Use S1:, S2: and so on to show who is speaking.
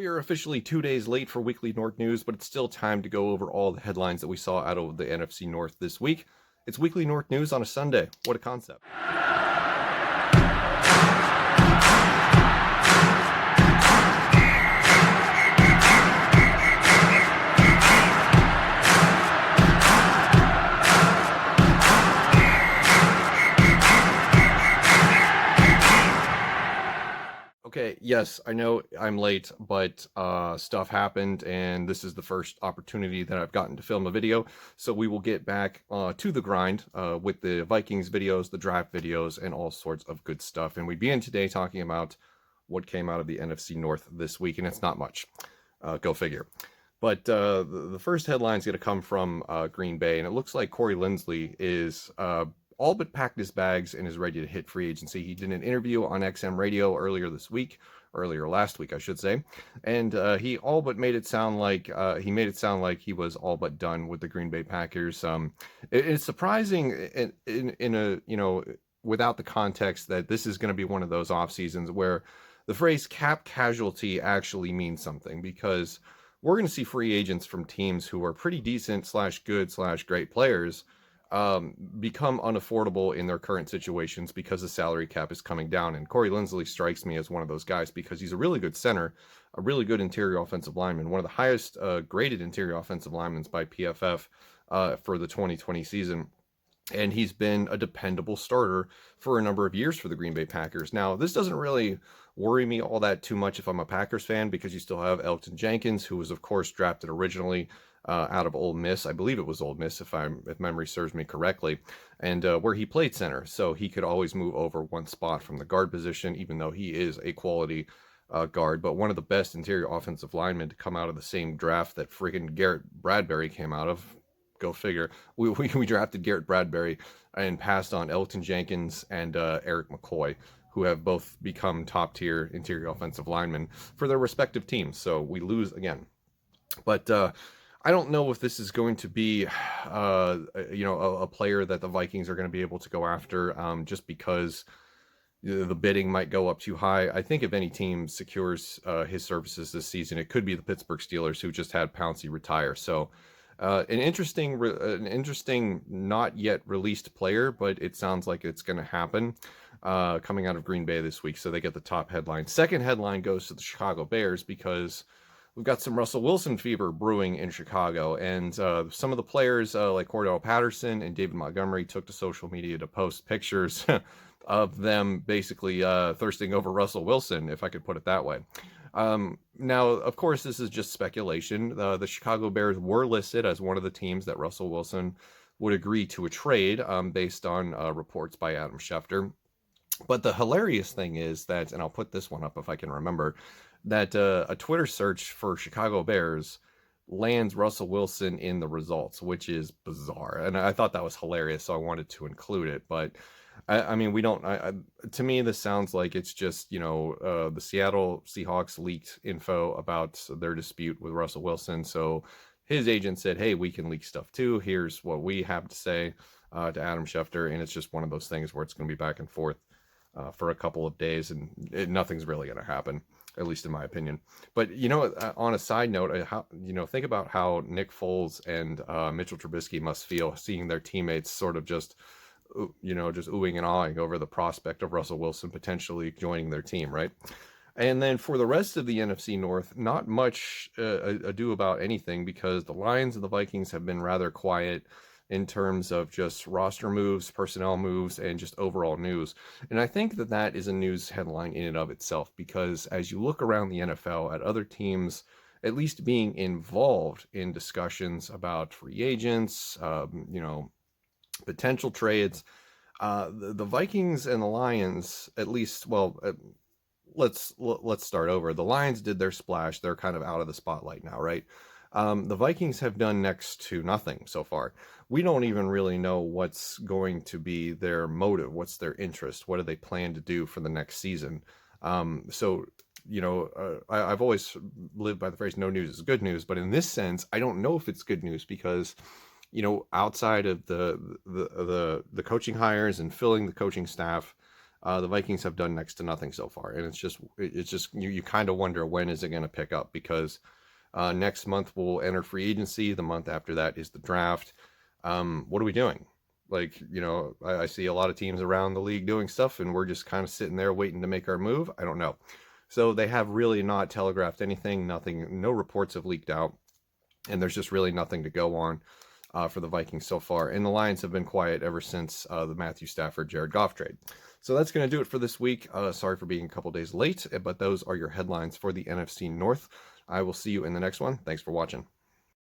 S1: We are officially 2 days late for Weekly North News, but it's still time to go over all the headlines that we saw out of the NFC North this week. It's Weekly North News on a Sunday. What a concept. Okay, yes, I know I'm late, but stuff happened, and this is the first opportunity that I've gotten to film a video. So we will get back to the grind with the Vikings videos, the draft videos, and all sorts of good stuff. And we begin today talking about what came out of the NFC North this week, and it's not much. Go figure. But the first headline is going to come from Green Bay, and it looks like Corey Linsley is all but packed his bags and is ready to hit free agency. He did an interview on XM Radio earlier last week, I should say, and he all but made it sound like he was all but done with the Green Bay Packers. It's surprising in a without the context that this is going to be one of those off seasons where the phrase cap casualty actually means something, because we're going to see free agents from teams who are pretty decent / good / great players become unaffordable in their current situations because the salary cap is coming down. And Corey Linsley strikes me as one of those guys because he's a really good center, a really good interior offensive lineman, one of the highest graded interior offensive linemen by PFF for the 2020 season. And he's been a dependable starter for a number of years for the Green Bay Packers. Now, this doesn't really worry me all that too much if I'm a Packers fan, because you still have Elgton Jenkins, who was, of course, drafted originally out of Ole Miss. I believe it was Ole Miss, if memory serves me correctly, and where he played center, so he could always move over one spot from the guard position, even though he is a quality guard, but one of the best interior offensive linemen to come out of the same draft that friggin' Garrett Bradbury came out of. Go figure. We drafted Garrett Bradbury and passed on Elgton Jenkins and Eric McCoy, who have both become top-tier interior offensive linemen for their respective teams. So we lose again. But I don't know if this is going to be, a player that the Vikings are going to be able to go after, just because the bidding might go up too high. I think if any team secures his services this season, it could be the Pittsburgh Steelers, who just had Pouncey retire. So an interesting, not yet released player, but it sounds like it's going to happen coming out of Green Bay this week. So they get the top headline. Second headline goes to the Chicago Bears, because we've got some Russell Wilson fever brewing in Chicago, and some of the players like Cordell Patterson and David Montgomery took to social media to post pictures of them basically thirsting over Russell Wilson, if I could put it that way. Now, of course, this is just speculation. The Chicago Bears were listed as one of the teams that Russell Wilson would agree to a trade based on reports by Adam Schefter. But the hilarious thing is that, and I'll put this one up if I can remember, that a Twitter search for Chicago Bears lands Russell Wilson in the results, which is bizarre. And I thought that was hilarious, so I wanted to include it. But I mean, we don't. To me, this sounds like it's just the Seattle Seahawks leaked info about their dispute with Russell Wilson. So his agent said, "Hey, we can leak stuff too. Here's what we have to say to Adam Schefter," and it's just one of those things where it's going to be back and forth for a couple of days, and nothing's really going to happen, at least in my opinion. But on a side note, think about how Nick Foles and Mitchell Trubisky must feel seeing their teammates sort of just oohing and awing over the prospect of Russell Wilson potentially joining their team, right? And then for the rest of the NFC North, not much ado about anything, because the Lions and the Vikings have been rather quiet in terms of just roster moves, personnel moves, and just overall news. And I think that is a news headline in and of itself, because as you look around the NFL at other teams at least being involved in discussions about free agents, potential trades, the Vikings and the Lions, at least, let's start over. The Lions did their splash. They're kind of out of the spotlight now, right? The Vikings have done next to nothing so far. We don't even really know what's going to be their motive. What's their interest? What do they plan to do for the next season? I've always lived by the phrase, no news is good news. But in this sense, I don't know if it's good news, because outside of the coaching hires and filling the coaching staff, The Vikings have done next to nothing so far, and it's just you kind of wonder when is it going to pick up, because next month we'll enter free agency. The month after that is the draft. What are we doing? Like, I see a lot of teams around the league doing stuff, and we're just kind of sitting there waiting to make our move. I don't know. So they have really not telegraphed anything. Nothing. No reports have leaked out, and there's just really nothing to go on for the Vikings so far. And the Lions have been quiet ever since the Matthew Stafford, Jared Goff trade. So that's going to do it for this week. Sorry for being a couple days late, but those are your headlines for the NFC North. I will see you in the next one. Thanks for watching.